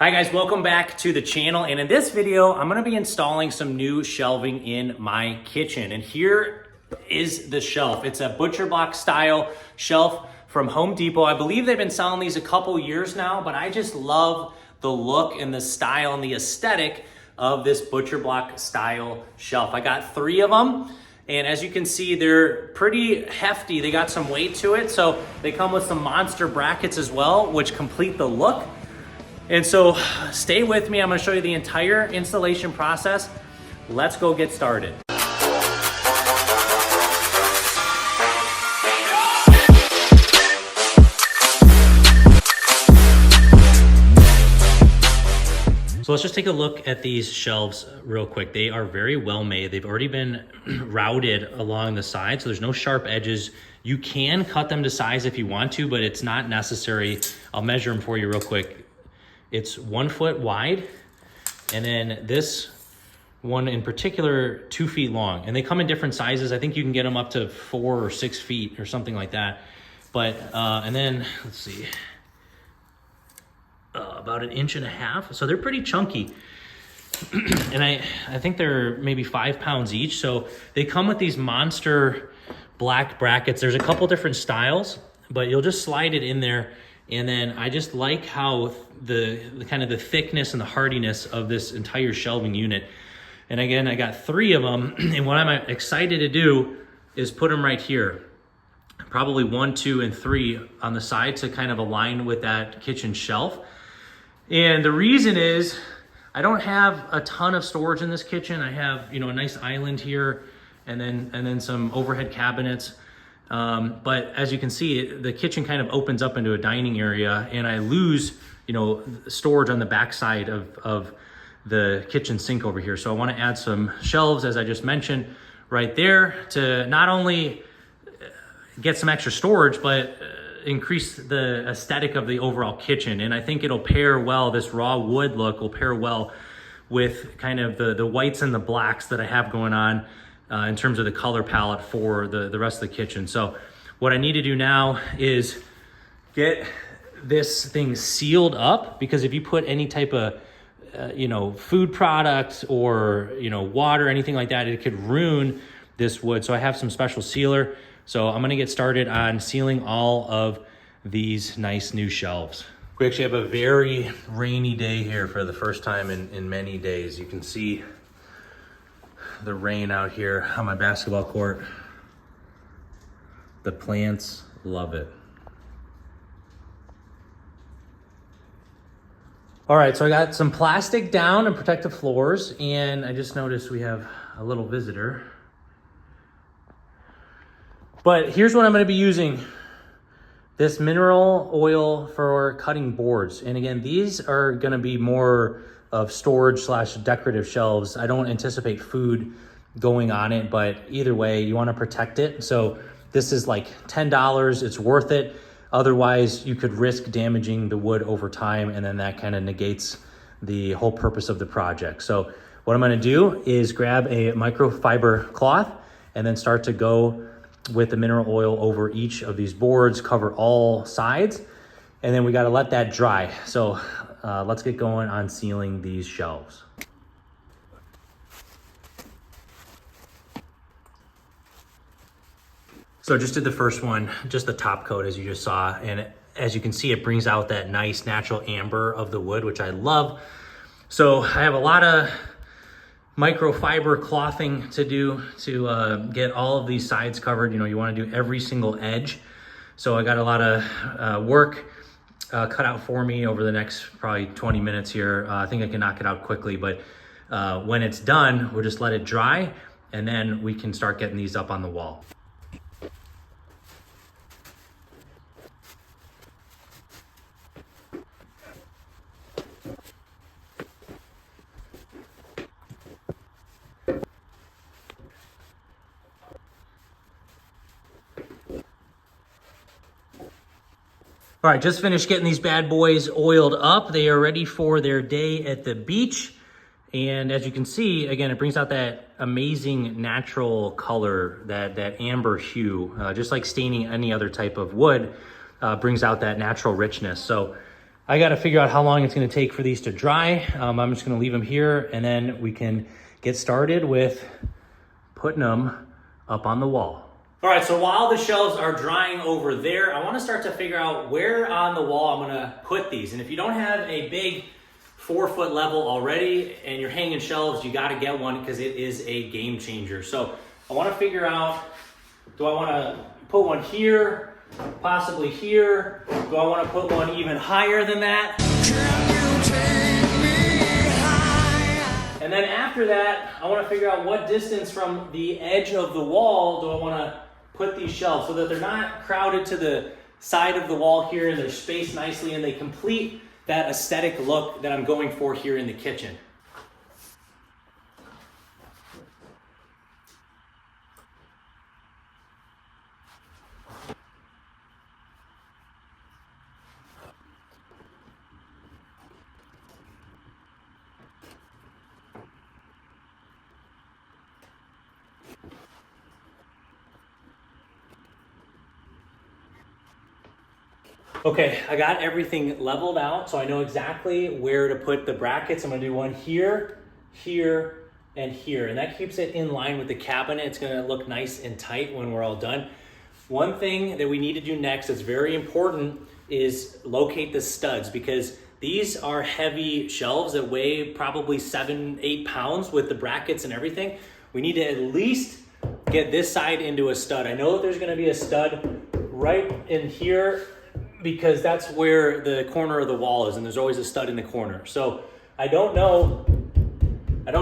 Hi guys, welcome back to the channel. And in this video, I'm gonna be installing some new shelving in my kitchen. And here is the shelf. It's a butcher block style shelf from Home Depot. I believe they've been selling these a couple years now, but I just love the look and the style and the aesthetic of this butcher block style shelf. I got 3 of them. And as you can see, they're pretty hefty. They got some weight to it. So they come with some monster brackets as well, which complete the look. And so stay with me. I'm gonna show you the entire installation process. Let's go get started. So let's just take a look at these shelves real quick. They are very well made. They've already been routed along the side, so there's no sharp edges. You can cut them to size if you want to, but it's not necessary. I'll measure them for you real quick. It's 1 foot wide, and then this one in particular, 2 feet long. And they come in different sizes. I think you can get them up to 4 or 6 feet or something like that. But, and then, let's see, about 1.5 inches. So they're pretty chunky. And I think they're maybe 5 pounds each. So they come with these monster black brackets. There's a couple different styles, but you'll just slide it in there. And then I just like how the kind of the thickness and the hardiness of this entire shelving unit. And again, I got 3 of them. And what I'm excited to do is put them right here. Probably 1, 2, and 3 on the side to kind of align with that kitchen shelf. And the reason is I don't have a ton of storage in this kitchen. I have, a nice island here and then some overhead cabinets. But as you can see, the kitchen kind of opens up into a dining area, and I lose, storage on the backside of the kitchen sink over here. So I want to add some shelves, as I just mentioned, right there to not only get some extra storage, but increase the aesthetic of the overall kitchen. And I think it'll pair well, this raw wood look will pair well with kind of the whites and the blacks that I have going on. In terms of the color palette for the rest of the kitchen. So what I need to do now is get this thing sealed up, because if you put any type of, food product or, water, anything like that, it could ruin this wood. So I have some special sealer. So I'm gonna get started on sealing all of these nice new shelves. We actually have a very rainy day here for the first time in many days. You can see the rain out here on my basketball court. The plants love it. All right, so I got some plastic down and protective floors, and I just noticed we have a little visitor. But here's what I'm gonna be using. This mineral oil for cutting boards. And again, these are gonna be more of storage / decorative shelves. I don't anticipate food going on it, but either way, you wanna protect it. So this is like $10, it's worth it. Otherwise, you could risk damaging the wood over time, and then that kind of negates the whole purpose of the project. So what I'm gonna do is grab a microfiber cloth and then start to go with the mineral oil over each of these boards, cover all sides, and then we gotta let that dry. So let's get going on sealing these shelves. So just did the first one, just the top coat as you just saw. And as you can see, it brings out that nice natural amber of the wood, which I love. So I have a lot of microfiber clothing to do to get all of these sides covered. You wanna do every single edge. So I got a lot of work cut out for me over the next probably 20 minutes here. I think I can knock it out quickly, but when it's done, we'll just let it dry, and then we can start getting these up on the wall. All right, just finished getting these bad boys oiled up. They are ready for their day at the beach. And as you can see, again, it brings out that amazing natural color, that amber hue, just like staining any other type of wood, brings out that natural richness. So I got to figure out how long it's going to take for these to dry. I'm just going to leave them here, and then we can get started with putting them up on the wall. All right, so while the shelves are drying over there, I want to start to figure out where on the wall I'm going to put these. And if you don't have a big 4-foot level already and you're hanging shelves, you got to get one because it is a game changer. So I want to figure out, do I want to put one here? Possibly here. Do I want to put one even higher than that? And then after that, I want to figure out what distance from the edge of the wall do I want to put these shelves so that they're not crowded to the side of the wall here and they're spaced nicely and they complete that aesthetic look that I'm going for here in the kitchen. Okay, I got everything leveled out, so I know exactly where to put the brackets. I'm gonna do one here, here, and here, and that keeps it in line with the cabinet. It's gonna look nice and tight when we're all done. One thing that we need to do next that's very important is locate the studs, because these are heavy shelves that weigh probably 7-8 pounds with the brackets and everything. We need to at least get this side into a stud. I know that there's gonna be a stud right in here, because that's where the corner of the wall is, and there's always a stud in the corner. So I don't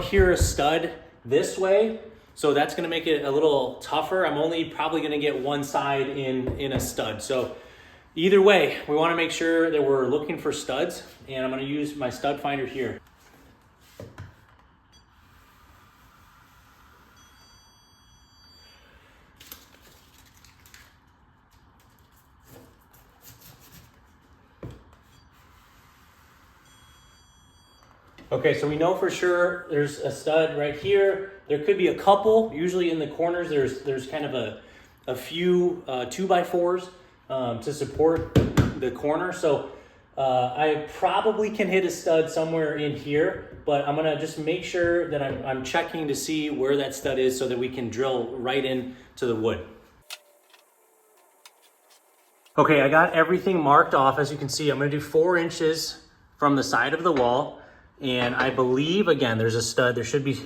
hear a stud this way, so that's gonna make it a little tougher. I'm only probably gonna get one side in a stud. So either way, we wanna make sure that we're looking for studs, and I'm gonna use my stud finder here. Okay, so we know for sure there's a stud right here. There could be a couple. Usually in the corners, there's kind of a few 2x4s to support the corner. So I probably can hit a stud somewhere in here, but I'm gonna just make sure that I'm checking to see where that stud is so that we can drill right into the wood. Okay, I got everything marked off. As you can see, I'm gonna do 4 inches from the side of the wall. And I believe, again, there's a stud. There should be,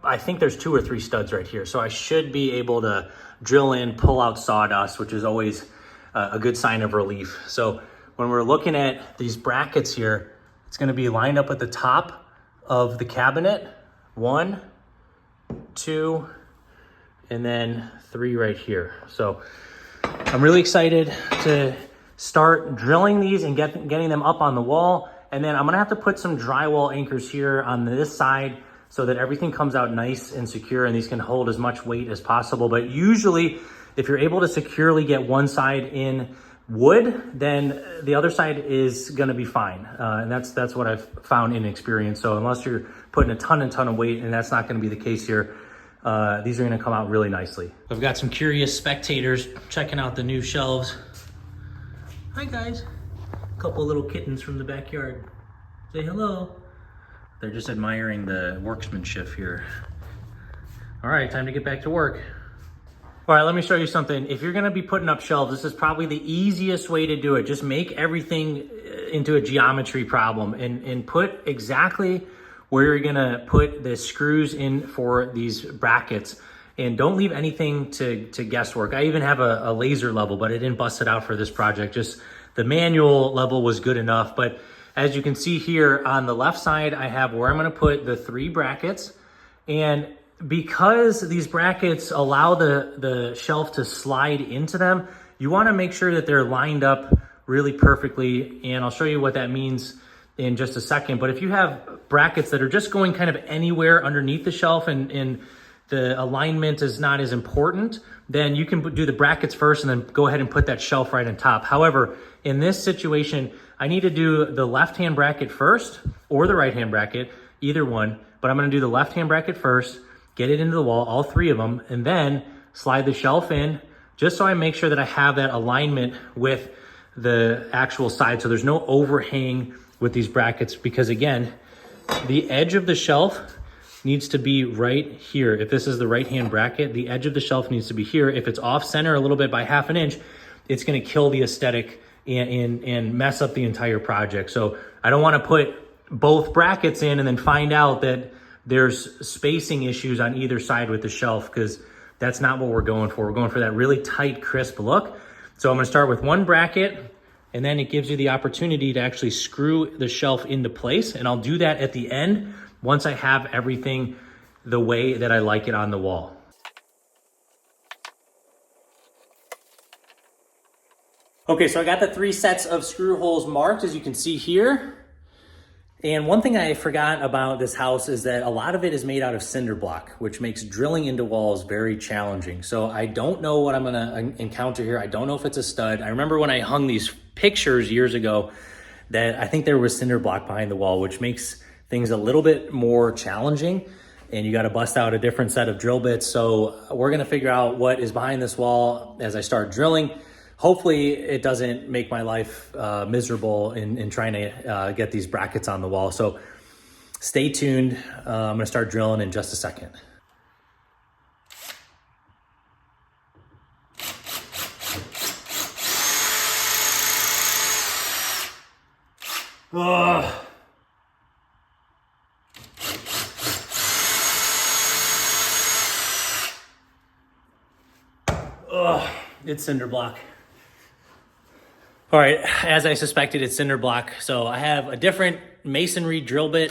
I think there's 2 or 3 studs right here. So I should be able to drill in, pull out sawdust, which is always a good sign of relief. So when we're looking at these brackets here, it's gonna be lined up at the top of the cabinet. 1, 2, and then 3 right here. So I'm really excited to start drilling these and getting them up on the wall. And then I'm gonna have to put some drywall anchors here on this side so that everything comes out nice and secure and these can hold as much weight as possible. But usually, if you're able to securely get one side in wood, then the other side is gonna be fine. And that's what I've found in experience. So unless you're putting a ton of weight, and that's not gonna be the case here, these are gonna come out really nicely. I've got some curious spectators checking out the new shelves. Hi guys. Couple little kittens from the backyard. Say hello. They're just admiring the workmanship here. All right, time to get back to work. All right, let me show you something. If you're gonna be putting up shelves, this is probably the easiest way to do it. Just make everything into a geometry problem and put exactly where you're gonna put the screws in for these brackets. And don't leave anything to guesswork. I even have a laser level, but I didn't bust it out for this project. Just the manual level was good enough. But as you can see here on the left side, I have where I'm gonna put the 3 brackets. And because these brackets allow the shelf to slide into them, you wanna make sure that they're lined up really perfectly. And I'll show you what that means in just a second. But if you have brackets that are just going kind of anywhere underneath the shelf and the alignment is not as important, then you can do the brackets first and then go ahead and put that shelf right on top. However, in this situation, I need to do the left-hand bracket first or the right-hand bracket, either one, but I'm gonna do the left-hand bracket first, get it into the wall, all 3 of them, and then slide the shelf in, just so I make sure that I have that alignment with the actual side. So there's no overhang with these brackets, because again, the edge of the shelf needs to be right here. If this is the right-hand bracket, the edge of the shelf needs to be here. If it's off center a little bit by ½ inch, it's gonna kill the aesthetic and mess up the entire project. So I don't wanna put both brackets in and then find out that there's spacing issues on either side with the shelf, because that's not what we're going for. We're going for that really tight, crisp look. So I'm gonna start with one bracket, and then it gives you the opportunity to actually screw the shelf into place. And I'll do that at the end once I have everything the way that I like it on the wall. Okay, so I got the 3 sets of screw holes marked, as you can see here. And one thing I forgot about this house is that a lot of it is made out of cinder block, which makes drilling into walls very challenging. So I don't know what I'm gonna encounter here. I don't know if it's a stud. I remember when I hung these pictures years ago that I think there was cinder block behind the wall, which makes things a little bit more challenging. And you gotta bust out a different set of drill bits. So we're gonna figure out what is behind this wall as I start drilling. Hopefully it doesn't make my life miserable in trying to get these brackets on the wall. So stay tuned. I'm gonna start drilling in just a second. Ugh. Ugh, it's cinder block. All right, as I suspected, it's cinder block. So I have a different masonry drill bit.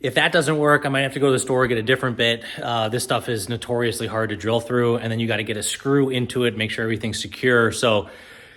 If that doesn't work, I might have to go to the store, get a different bit. This stuff is notoriously hard to drill through, and then you got to get a screw into it, make sure everything's secure. So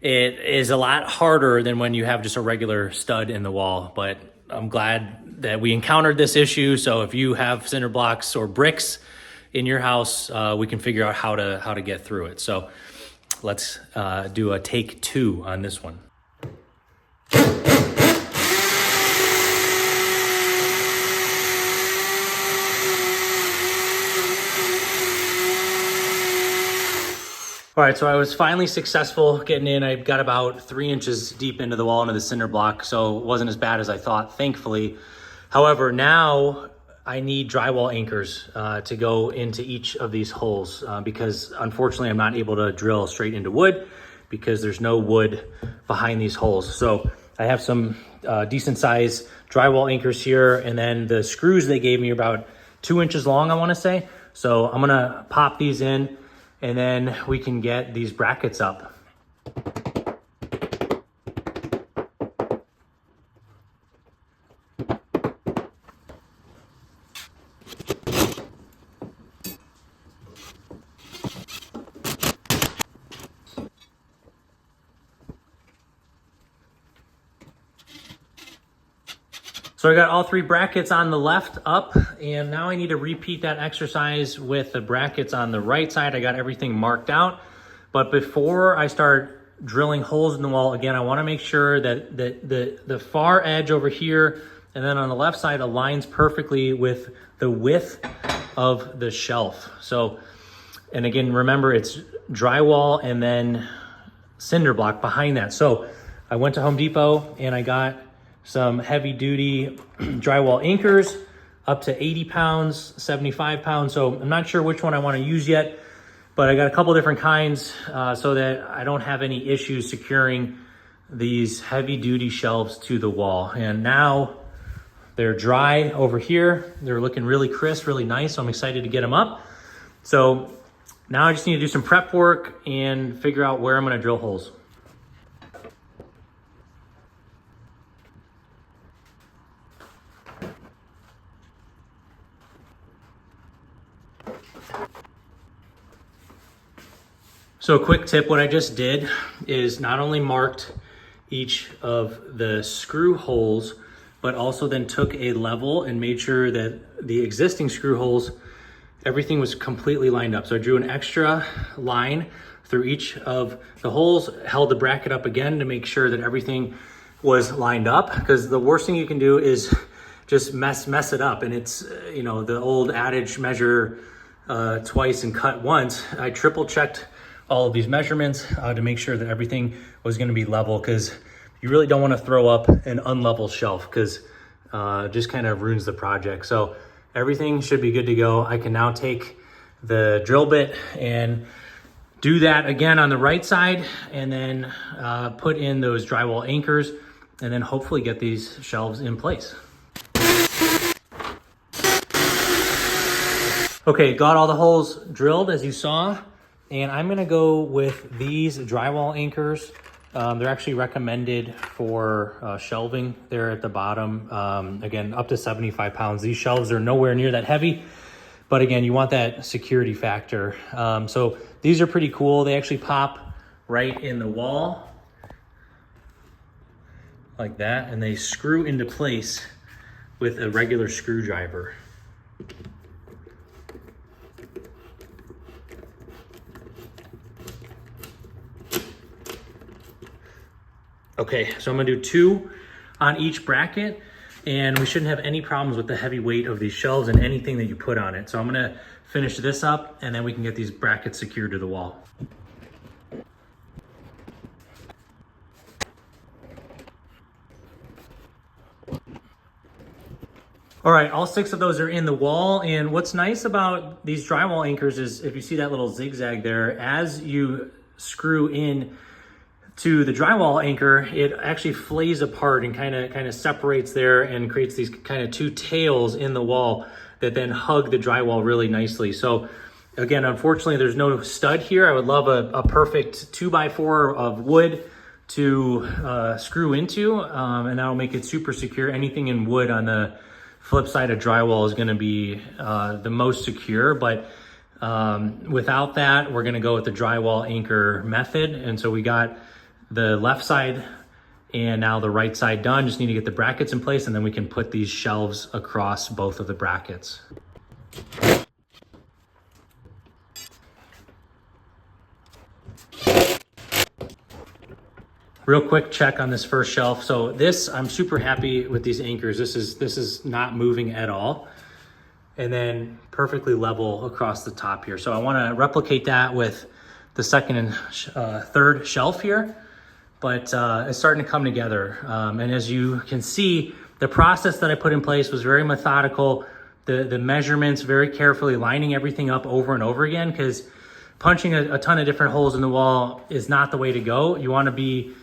it is a lot harder than when you have just a regular stud in the wall, but I'm glad that we encountered this issue. So if you have cinder blocks or bricks in your house, we can figure out how to get through it. So let's do a take 2 on this one. All right, so I was finally successful getting in. I got about 3 inches deep into the wall, into the cinder block, so it wasn't as bad as I thought, thankfully. However, now I need drywall anchors to go into each of these holes because unfortunately I'm not able to drill straight into wood because there's no wood behind these holes. So I have some decent size drywall anchors here, and then the screws they gave me are about 2 inches long, I wanna say. So I'm gonna pop these in, and then we can get these brackets up. So I got all 3 brackets on the left up, and now I need to repeat that exercise with the brackets on the right side. I got everything marked out, but before I start drilling holes in the wall, again, I wanna make sure that the far edge over here and then on the left side aligns perfectly with the width of the shelf. So, and again, remember it's drywall and then cinder block behind that. So I went to Home Depot and I got some heavy duty drywall anchors up to 80 pounds, 75 pounds. So I'm not sure which one I want to use yet, but I got a couple different kinds so that I don't have any issues securing these heavy duty shelves to the wall. And now they're dry over here. They're looking really crisp, really nice. So I'm excited to get them up. So now I just need to do some prep work and figure out where I'm going to drill holes. So a quick tip, what I just did is not only marked each of the screw holes, but also then took a level and made sure that the existing screw holes, everything was completely lined up. So I drew an extra line through each of the holes, held the bracket up again to make sure that everything was lined up, because the worst thing you can do is just mess it up. And it's, you know, the old adage, measure twice and cut once. I triple checked all of these measurements to make sure that everything was going to be level, because you really don't want to throw up an unlevel shelf, because it just kind of ruins the project. So everything should be good to go. I can now take the drill bit and do that again on the right side, and then put in those drywall anchors, and then hopefully get these shelves in place. Okay, got all the holes drilled as you saw, and I'm gonna go with these drywall anchors. They're actually recommended for shelving there at the bottom. Again, up to 75 pounds. These shelves are nowhere near that heavy, but again, you want that security factor. So these are pretty cool. They actually pop right in the wall like that, and they screw into place with a regular screwdriver. Okay, so I'm gonna do 2 on each bracket, and we shouldn't have any problems with the heavy weight of these shelves and anything that you put on it. So I'm gonna finish this up, and then we can get these brackets secured to the wall. All right, all 6 of those are in the wall, and what's nice about these drywall anchors is if you see that little zigzag there, as you screw in to the drywall anchor, it actually flays apart and kind of separates there and creates these kind of 2 tails in the wall that then hug the drywall really nicely. So again, unfortunately, there's no stud here. I would love a perfect 2x4 of wood to screw into, and that'll make it super secure. Anything in wood on the flip side of drywall is gonna be the most secure, but without that, we're gonna go with the drywall anchor method. And so we got the left side and now the right side done. Just need to get the brackets in place, and then we can put these shelves across both of the brackets. Real quick check on this first shelf. So this, I'm super happy with these anchors. This is not moving at all. And then perfectly level across the top here. So I wanna replicate that with the second and third shelf here. But it's starting to come together. And as you can see, the process that I put in place was very methodical. The measurements, very carefully lining everything up over and over again, because punching a ton of different holes in the wall is not the way to go. You wanna be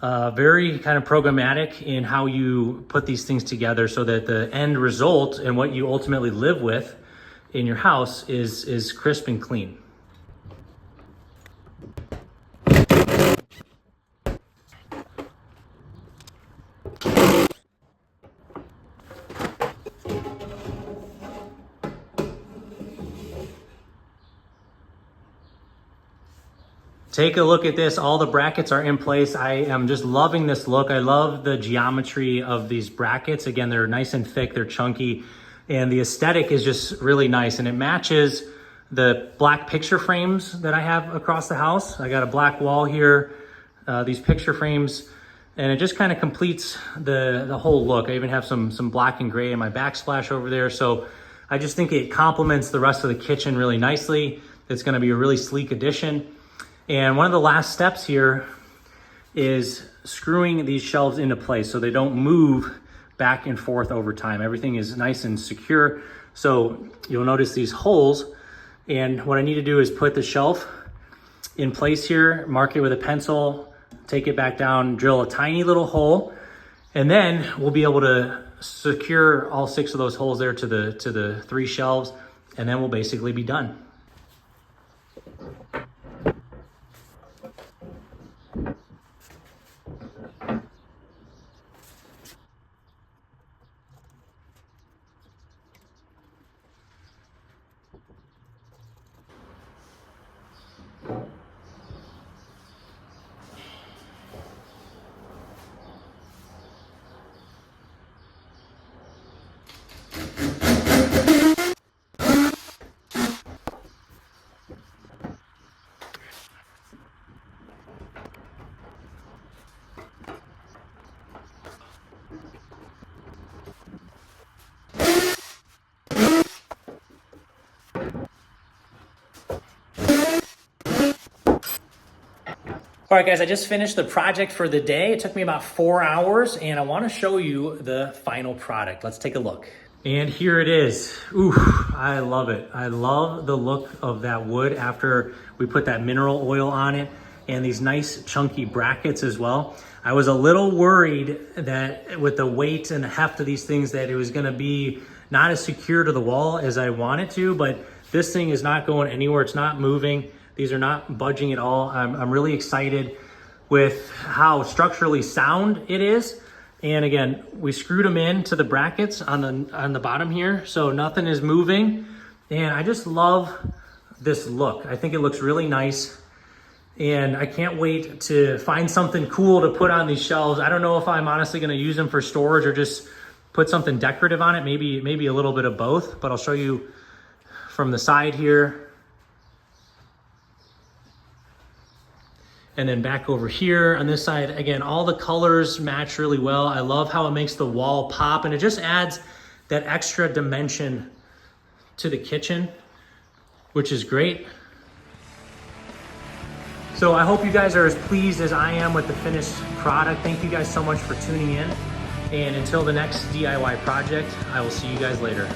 very kind of programmatic in how you put these things together, so that the end result and what you ultimately live with in your house is crisp and clean. Take a look at this. All the brackets are in place. I am just loving this look. I love the geometry of these brackets. Again, they're nice and thick, they're chunky, and the aesthetic is just really nice. And it matches the black picture frames that I have across the house. I got a black wall here, these picture frames, and it just kind of completes the whole look. I even have some black and gray in my backsplash over there. So I just think it complements the rest of the kitchen really nicely. It's gonna be a really sleek addition. And one of the last steps here is screwing these shelves into place so they don't move back and forth over time. Everything is nice and secure. So you'll notice these holes, and what I need to do is put the shelf in place here, mark it with a pencil, take it back down, drill a tiny little hole, and then we'll be able to secure all 6 of those holes there to the 3 shelves, and then we'll basically be done. All right, guys, I just finished the project for the day. It took me about 4 hours, and I want to show you the final product. Let's take a look. And here it is. Ooh, I love it. I love the look of that wood after we put that mineral oil on it, and these nice chunky brackets as well. I was a little worried that with the weight and the heft of these things that it was gonna be not as secure to the wall as I wanted to, but this thing is not going anywhere. It's not moving. These are not budging at all. I'm really excited with how structurally sound it is. And again, we screwed them into the brackets on the bottom here, so nothing is moving. And I just love this look. I think it looks really nice. And I can't wait to find something cool to put on these shelves. I don't know if I'm honestly gonna use them for storage or just put something decorative on it, maybe a little bit of both, but I'll show you from the side here. And then back over here on this side, again, all the colors match really well. I love how it makes the wall pop, and it just adds that extra dimension to the kitchen, which is great. So I hope you guys are as pleased as I am with the finished product. Thank you guys so much for tuning in. And until the next DIY project, I will see you guys later.